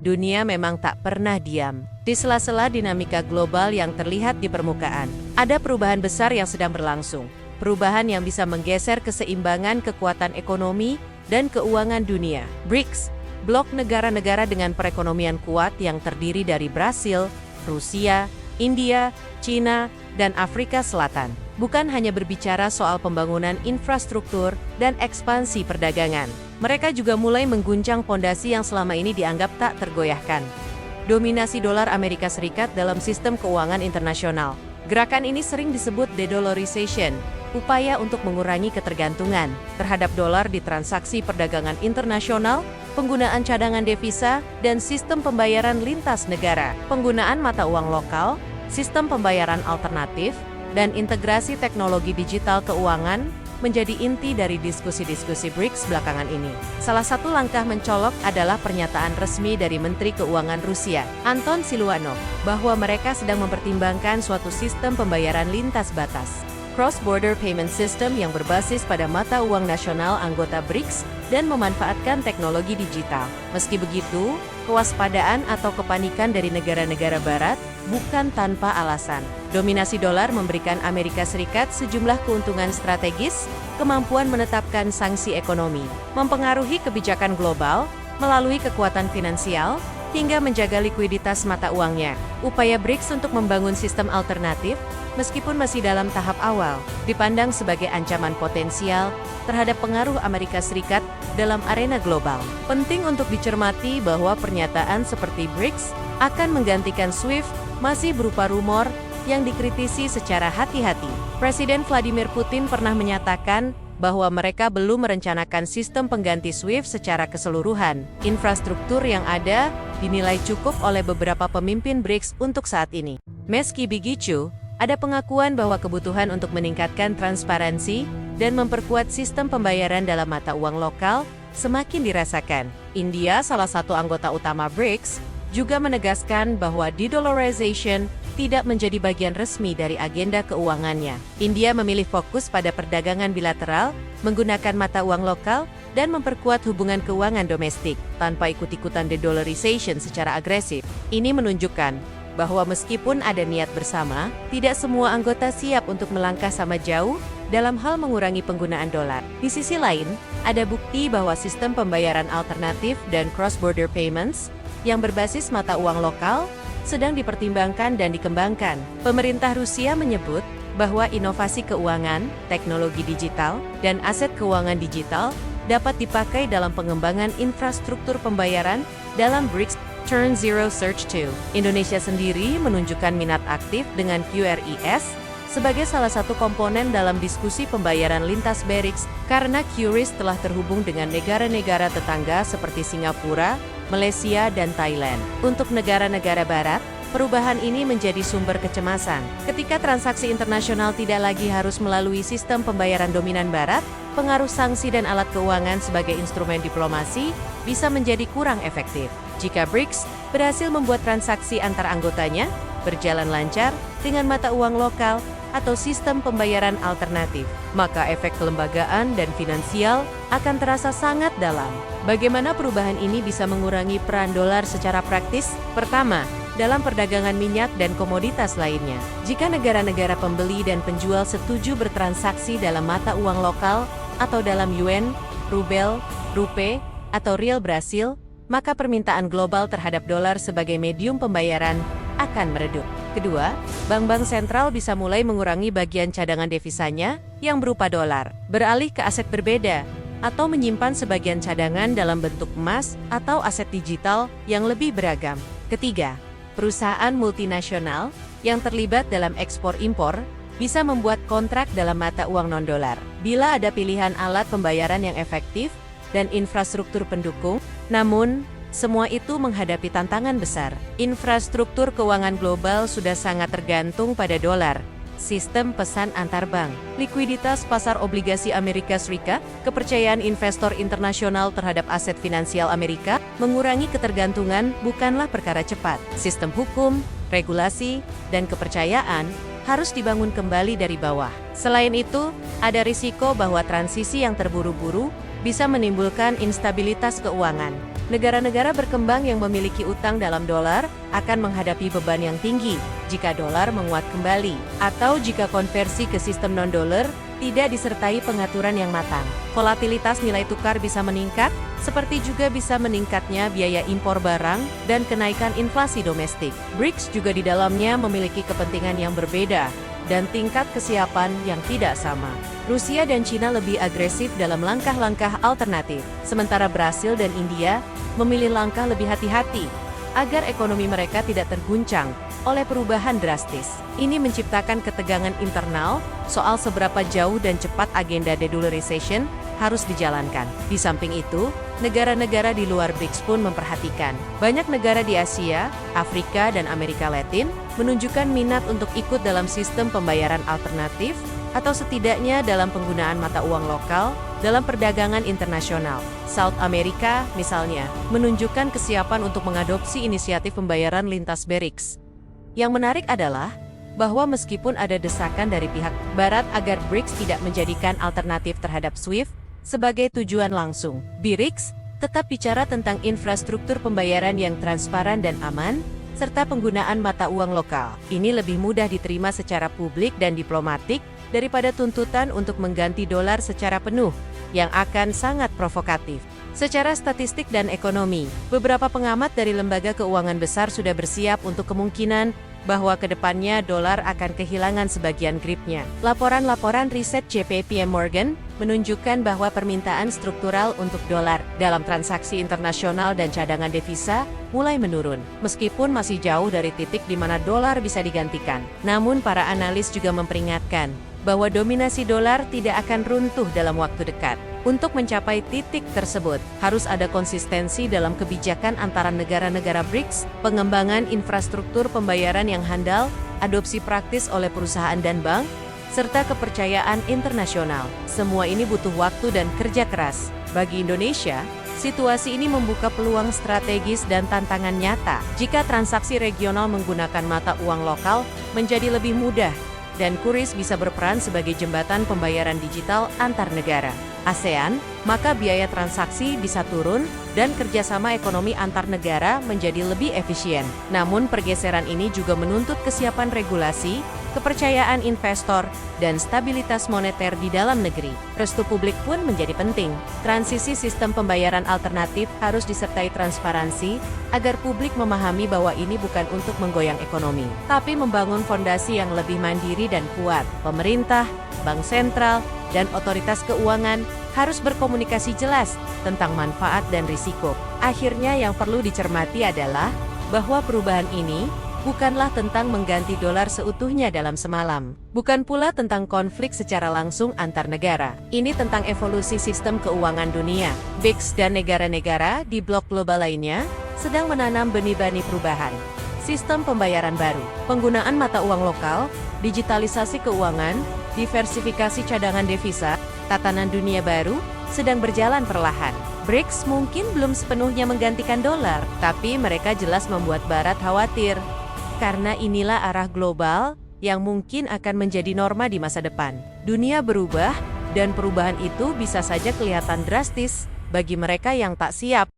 dunia memang tak pernah diam. Di sela-sela dinamika global yang terlihat di permukaan, ada perubahan besar yang sedang berlangsung. Perubahan yang bisa menggeser keseimbangan kekuatan ekonomi dan keuangan dunia. BRICS, blok negara-negara dengan perekonomian kuat yang terdiri dari Brasil, Rusia, India, China, dan Afrika Selatan, bukan hanya berbicara soal pembangunan infrastruktur dan ekspansi perdagangan. Mereka juga mulai mengguncang fondasi yang selama ini dianggap tak tergoyahkan. Dominasi dolar Amerika Serikat dalam sistem keuangan internasional. Gerakan ini sering disebut de-dollarization, upaya untuk mengurangi ketergantungan terhadap dolar di transaksi perdagangan internasional, penggunaan cadangan devisa, dan sistem pembayaran lintas negara, penggunaan mata uang lokal, sistem pembayaran alternatif, dan integrasi teknologi digital keuangan menjadi inti dari diskusi-diskusi BRICS belakangan ini. Salah satu langkah mencolok adalah pernyataan resmi dari Menteri Keuangan Rusia, Anton Siluanov, bahwa mereka sedang mempertimbangkan suatu sistem pembayaran lintas batas, cross-border payment system yang berbasis pada mata uang nasional anggota BRICS dan memanfaatkan teknologi digital. Meski begitu, kewaspadaan atau kepanikan dari negara-negara barat bukan tanpa alasan. Dominasi dolar memberikan Amerika Serikat sejumlah keuntungan strategis, kemampuan menetapkan sanksi ekonomi, mempengaruhi kebijakan global, melalui kekuatan finansial, hingga menjaga likuiditas mata uangnya. Upaya BRICS untuk membangun sistem alternatif, meskipun masih dalam tahap awal, dipandang sebagai ancaman potensial terhadap pengaruh Amerika Serikat dalam arena global. Penting untuk dicermati bahwa pernyataan seperti BRICS akan menggantikan SWIFT masih berupa rumor yang dikritisi secara hati-hati. Presiden Vladimir Putin pernah menyatakan bahwa mereka belum merencanakan sistem pengganti SWIFT secara keseluruhan. Infrastruktur yang ada dinilai cukup oleh beberapa pemimpin BRICS untuk saat ini. Meski begitu, ada pengakuan bahwa kebutuhan untuk meningkatkan transparansi dan memperkuat sistem pembayaran dalam mata uang lokal semakin dirasakan. India, salah satu anggota utama BRICS, juga menegaskan bahwa de-dollarization tidak menjadi bagian resmi dari agenda keuangannya. India memilih fokus pada perdagangan bilateral, menggunakan mata uang lokal, dan memperkuat hubungan keuangan domestik, tanpa ikut-ikutan de-dollarization secara agresif. Ini menunjukkan bahwa meskipun ada niat bersama, tidak semua anggota siap untuk melangkah sama jauh dalam hal mengurangi penggunaan dolar. Di sisi lain, ada bukti bahwa sistem pembayaran alternatif dan cross-border payments yang berbasis mata uang lokal sedang dipertimbangkan dan dikembangkan. Pemerintah Rusia menyebut bahwa inovasi keuangan, teknologi digital, dan aset keuangan digital dapat dipakai dalam pengembangan infrastruktur pembayaran dalam BRICS Turn Zero Search 2. Indonesia sendiri menunjukkan minat aktif dengan QRIS sebagai salah satu komponen dalam diskusi pembayaran lintas BRICS karena QRIS telah terhubung dengan negara-negara tetangga seperti Singapura, Malaysia, dan Thailand. Untuk negara-negara barat, perubahan ini menjadi sumber kecemasan. Ketika transaksi internasional tidak lagi harus melalui sistem pembayaran dominan barat, pengaruh sanksi dan alat keuangan sebagai instrumen diplomasi bisa menjadi kurang efektif. Jika BRICS berhasil membuat transaksi antar anggotanya berjalan lancar dengan mata uang lokal atau sistem pembayaran alternatif, maka efek kelembagaan dan finansial akan terasa sangat dalam. Bagaimana perubahan ini bisa mengurangi peran dolar secara praktis? Pertama, dalam perdagangan minyak dan komoditas lainnya. Jika negara-negara pembeli dan penjual setuju bertransaksi dalam mata uang lokal atau dalam yuan, rubel, rupiah, atau rial Brasil, maka permintaan global terhadap dolar sebagai medium pembayaran akan meredup. Kedua, bank-bank sentral bisa mulai mengurangi bagian cadangan devisanya yang berupa dolar, beralih ke aset berbeda, atau menyimpan sebagian cadangan dalam bentuk emas atau aset digital yang lebih beragam. Ketiga, perusahaan multinasional yang terlibat dalam ekspor-impor bisa membuat kontrak dalam mata uang non-dolar. Bila ada pilihan alat pembayaran yang efektif dan infrastruktur pendukung, namun semua itu menghadapi tantangan besar. Infrastruktur keuangan global sudah sangat tergantung pada dolar, sistem pesan antar bank, likuiditas pasar obligasi Amerika Serikat, kepercayaan investor internasional terhadap aset finansial Amerika, mengurangi ketergantungan bukanlah perkara cepat. Sistem hukum, regulasi, dan kepercayaan harus dibangun kembali dari bawah. Selain itu, ada risiko bahwa transisi yang terburu-buru bisa menimbulkan instabilitas keuangan. Negara-negara berkembang yang memiliki utang dalam dolar akan menghadapi beban yang tinggi jika dolar menguat kembali, atau jika konversi ke sistem non-dolar tidak disertai pengaturan yang matang. Volatilitas nilai tukar bisa meningkat, seperti juga bisa meningkatnya biaya impor barang dan kenaikan inflasi domestik. BRICS juga di dalamnya memiliki kepentingan yang berbeda dan tingkat kesiapan yang tidak sama. Rusia dan Cina lebih agresif dalam langkah-langkah alternatif, sementara Brasil dan India memilih langkah lebih hati-hati agar ekonomi mereka tidak terguncang oleh perubahan drastis. Ini menciptakan ketegangan internal soal seberapa jauh dan cepat agenda de-dollarization harus dijalankan. Di samping itu, negara-negara di luar BRICS pun memperhatikan. Banyak negara di Asia, Afrika, dan Amerika Latin menunjukkan minat untuk ikut dalam sistem pembayaran alternatif atau setidaknya dalam penggunaan mata uang lokal dalam perdagangan internasional. South America, misalnya, menunjukkan kesiapan untuk mengadopsi inisiatif pembayaran lintas BRICS. Yang menarik adalah bahwa meskipun ada desakan dari pihak Barat agar BRICS tidak menjadikan alternatif terhadap SWIFT sebagai tujuan langsung, BRICS tetap bicara tentang infrastruktur pembayaran yang transparan dan aman, serta penggunaan mata uang lokal. Ini lebih mudah diterima secara publik dan diplomatik daripada tuntutan untuk mengganti dolar secara penuh, yang akan sangat provokatif. Secara statistik dan ekonomi, beberapa pengamat dari lembaga keuangan besar sudah bersiap untuk kemungkinan bahwa kedepannya dolar akan kehilangan sebagian gripnya. Laporan-laporan riset JPM Morgan menunjukkan bahwa permintaan struktural untuk dolar dalam transaksi internasional dan cadangan devisa mulai menurun, meskipun masih jauh dari titik di mana dolar bisa digantikan. Namun para analis juga memperingatkan bahwa dominasi dolar tidak akan runtuh dalam waktu dekat. Untuk mencapai titik tersebut, harus ada konsistensi dalam kebijakan antara negara-negara BRICS, pengembangan infrastruktur pembayaran yang handal, adopsi praktis oleh perusahaan dan bank, serta kepercayaan internasional. Semua ini butuh waktu dan kerja keras. Bagi Indonesia, situasi ini membuka peluang strategis dan tantangan nyata. Jika transaksi regional menggunakan mata uang lokal menjadi lebih mudah, dan QRIS bisa berperan sebagai jembatan pembayaran digital antar negara ASEAN, maka biaya transaksi bisa turun dan kerjasama ekonomi antar negara menjadi lebih efisien. Namun pergeseran ini juga menuntut kesiapan regulasi, kepercayaan investor, dan stabilitas moneter di dalam negeri. Restu publik pun menjadi penting. Transisi sistem pembayaran alternatif harus disertai transparansi agar publik memahami bahwa ini bukan untuk menggoyang ekonomi, tapi membangun fondasi yang lebih mandiri dan kuat. Pemerintah, bank sentral, dan otoritas keuangan harus berkomunikasi jelas tentang manfaat dan risiko. Akhirnya yang perlu dicermati adalah bahwa perubahan ini bukanlah tentang mengganti dolar seutuhnya dalam semalam. Bukan pula tentang konflik secara langsung antar negara. Ini tentang evolusi sistem keuangan dunia. BRICS dan negara-negara di blok global lainnya sedang menanam benih-benih perubahan. Sistem pembayaran baru, penggunaan mata uang lokal, digitalisasi keuangan, diversifikasi cadangan devisa, tatanan dunia baru sedang berjalan perlahan. BRICS mungkin belum sepenuhnya menggantikan dolar, tapi mereka jelas membuat Barat khawatir. Karena inilah arah global yang mungkin akan menjadi norma di masa depan. Dunia berubah, dan perubahan itu bisa saja kelihatan drastis bagi mereka yang tak siap.